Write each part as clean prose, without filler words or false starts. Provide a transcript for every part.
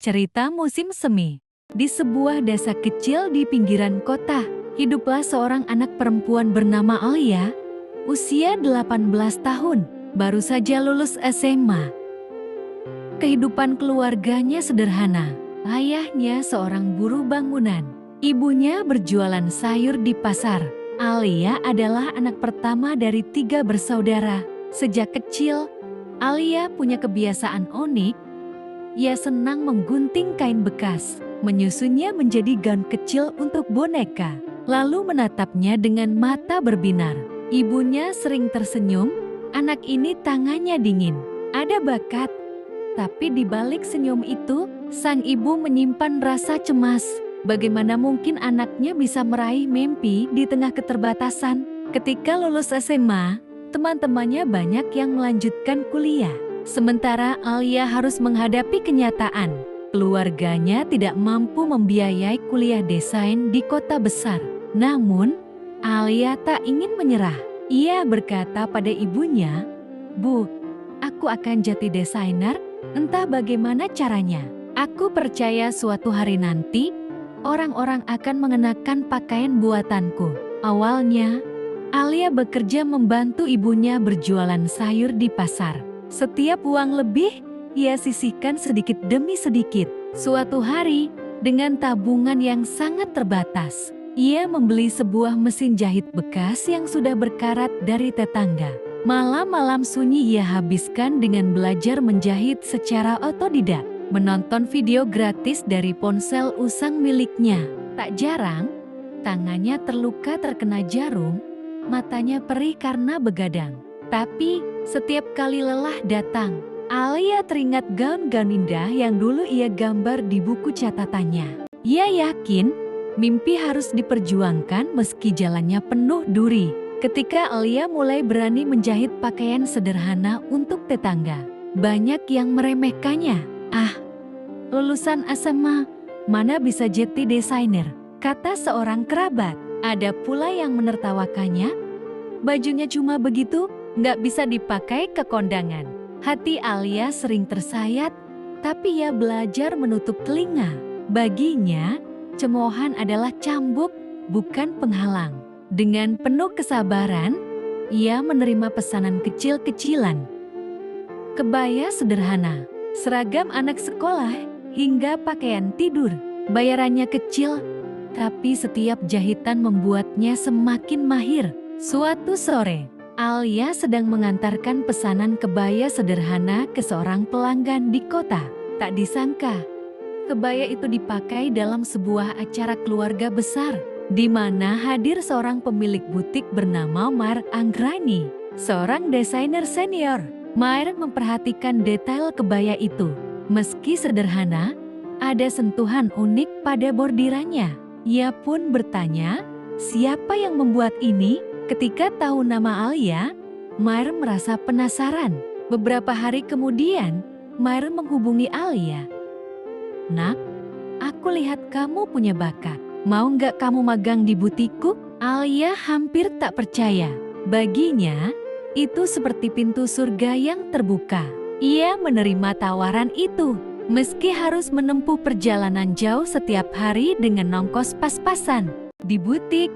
Cerita musim semi. Di sebuah desa kecil di pinggiran kota, hiduplah seorang anak perempuan bernama Alia, usia 18 tahun, baru saja lulus SMA. Kehidupan keluarganya sederhana. Ayahnya seorang buruh bangunan, ibunya berjualan sayur di pasar. Alia adalah anak pertama dari 3 bersaudara. Sejak kecil, Alia punya kebiasaan unik. Ia senang menggunting kain bekas, menyusunnya menjadi gaun kecil untuk boneka, lalu menatapnya dengan mata berbinar. Ibunya sering tersenyum, anak ini tangannya dingin, ada bakat. Tapi di balik senyum itu, sang ibu menyimpan rasa cemas. Bagaimana mungkin anaknya bisa meraih mimpi di tengah keterbatasan? Ketika lulus SMA, teman-temannya banyak yang melanjutkan kuliah. Sementara Alia harus menghadapi kenyataan, keluarganya tidak mampu membiayai kuliah desain di kota besar. Namun, Alia tak ingin menyerah. Ia berkata pada ibunya, "Bu, aku akan jadi desainer, entah bagaimana caranya. Aku percaya suatu hari nanti, orang-orang akan mengenakan pakaian buatanku." Awalnya, Alia bekerja membantu ibunya berjualan sayur di pasar. Setiap uang lebih, ia sisihkan sedikit demi sedikit. Suatu hari, dengan tabungan yang sangat terbatas, ia membeli sebuah mesin jahit bekas yang sudah berkarat dari tetangga. Malam-malam sunyi ia habiskan dengan belajar menjahit secara otodidak, menonton video gratis dari ponsel usang miliknya. Tak jarang, tangannya terluka terkena jarum, matanya perih karena begadang. Tapi, setiap kali lelah datang, Alia teringat gaun-gaun indah yang dulu ia gambar di buku catatannya. Ia yakin, mimpi harus diperjuangkan meski jalannya penuh duri. Ketika Alia mulai berani menjahit pakaian sederhana untuk tetangga, banyak yang meremehkannya. "Ah, lulusan SMA, mana bisa jadi desainer?" kata seorang kerabat. Ada pula yang menertawakannya, "Bajunya cuma begitu, nggak bisa dipakai ke kondangan." Hati Alia sering tersayat, tapi ia belajar menutup telinga. Baginya, cemoohan adalah cambuk, bukan penghalang. Dengan penuh kesabaran, ia menerima pesanan kecil-kecilan. Kebaya sederhana, seragam anak sekolah, hingga pakaian tidur. Bayarannya kecil, tapi setiap jahitan membuatnya semakin mahir. Suatu sore, Alia sedang mengantarkan pesanan kebaya sederhana ke seorang pelanggan di kota. Tak disangka, kebaya itu dipakai dalam sebuah acara keluarga besar, di mana hadir seorang pemilik butik bernama Mar Anggrani, seorang desainer senior. Mar memperhatikan detail kebaya itu. Meski sederhana, ada sentuhan unik pada bordirannya. Ia pun bertanya, siapa yang membuat ini? Ketika tahu nama Alia, Mar merasa penasaran. Beberapa hari kemudian, Mar menghubungi Alia. "Nak, aku lihat kamu punya bakat. Mau nggak kamu magang di butikku?" Alia hampir tak percaya. Baginya, itu seperti pintu surga yang terbuka. Ia menerima tawaran itu, meski harus menempuh perjalanan jauh setiap hari dengan ongkos pas-pasan. Di butik,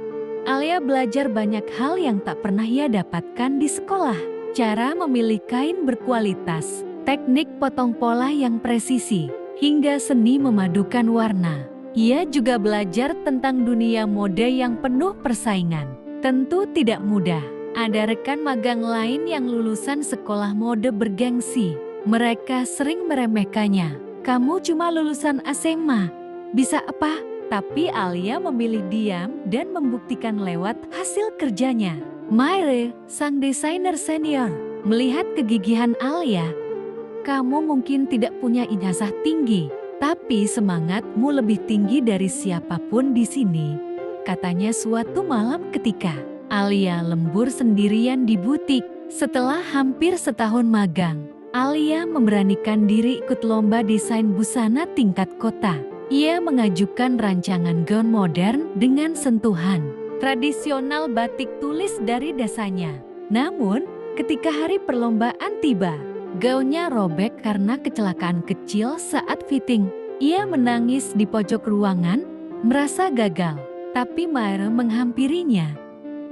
Alia belajar banyak hal yang tak pernah ia dapatkan di sekolah. Cara memilih kain berkualitas, teknik potong pola yang presisi, hingga seni memadukan warna. Ia juga belajar tentang dunia mode yang penuh persaingan. Tentu tidak mudah. Ada rekan magang lain yang lulusan sekolah mode bergengsi. Mereka sering meremehkannya. "Kamu cuma lulusan SMA, bisa apa?" Tapi Alia memilih diam dan membuktikan lewat hasil kerjanya. Maire, sang desainer senior, melihat kegigihan Alia. "Kamu mungkin tidak punya ijazah tinggi, tapi semangatmu lebih tinggi dari siapapun di sini," katanya suatu malam ketika Alia lembur sendirian di butik. Setelah hampir setahun magang, Alia memberanikan diri ikut lomba desain busana tingkat kota. Ia mengajukan rancangan gaun modern dengan sentuhan tradisional batik tulis dari desanya. Namun, ketika hari perlombaan tiba, gaunnya robek karena kecelakaan kecil saat fitting. Ia menangis di pojok ruangan, merasa gagal. Tapi Maire menghampirinya,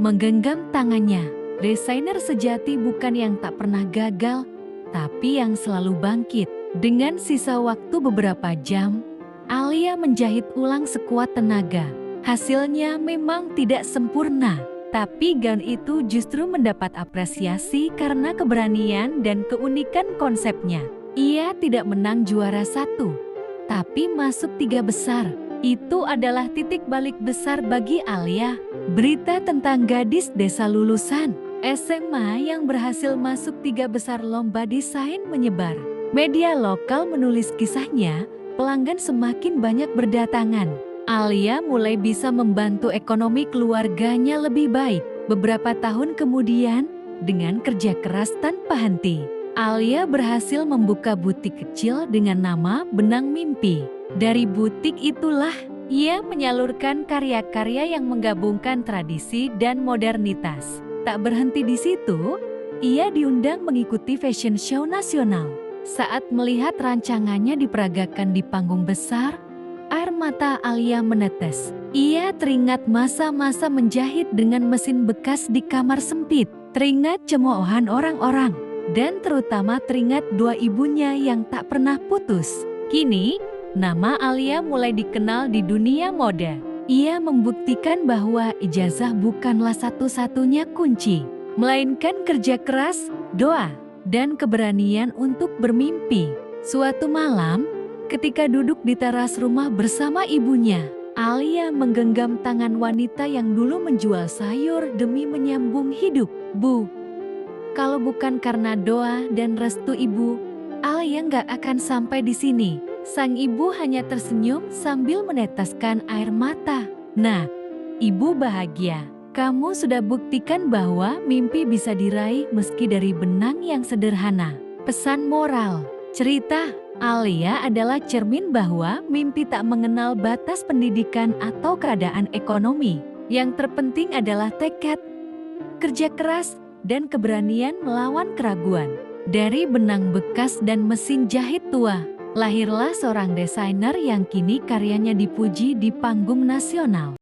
menggenggam tangannya. Desainer sejati bukan yang tak pernah gagal, tapi yang selalu bangkit. Dengan sisa waktu beberapa jam, Alia menjahit ulang sekuat tenaga. Hasilnya memang tidak sempurna, tapi gaun itu justru mendapat apresiasi karena keberanian dan keunikan konsepnya. Ia tidak menang juara 1, tapi masuk 3 besar. Itu adalah titik balik besar bagi Alia. Berita tentang gadis desa lulusan SMA yang berhasil masuk 3 besar lomba desain menyebar. Media lokal menulis kisahnya, pelanggan semakin banyak berdatangan. Alia mulai bisa membantu ekonomi keluarganya lebih baik. Beberapa tahun kemudian, dengan kerja keras tanpa henti, Alia berhasil membuka butik kecil dengan nama Benang Mimpi. Dari butik itulah, ia menyalurkan karya-karya yang menggabungkan tradisi dan modernitas. Tak berhenti di situ, ia diundang mengikuti fashion show nasional. Saat melihat rancangannya diperagakan di panggung besar, air mata Alia menetes. Ia teringat masa-masa menjahit dengan mesin bekas di kamar sempit, teringat cemoohan orang-orang, dan terutama teringat 2 ibunya yang tak pernah putus. Kini, nama Alia mulai dikenal di dunia mode. Ia membuktikan bahwa ijazah bukanlah satu-satunya kunci, melainkan kerja keras, doa, dan keberanian untuk bermimpi. Suatu malam, ketika duduk di teras rumah bersama ibunya, Alia menggenggam tangan wanita yang dulu menjual sayur demi menyambung hidup. "Bu, kalau bukan karena doa dan restu ibu, Alia nggak akan sampai di sini." Sang ibu hanya tersenyum sambil meneteskan air mata. "Nah, ibu bahagia. Kamu sudah buktikan bahwa mimpi bisa diraih meski dari benang yang sederhana." Pesan moral. Cerita Alia adalah cermin bahwa mimpi tak mengenal batas pendidikan atau keadaan ekonomi. Yang terpenting adalah tekad, kerja keras, dan keberanian melawan keraguan. Dari benang bekas dan mesin jahit tua, lahirlah seorang desainer yang kini karyanya dipuji di panggung nasional.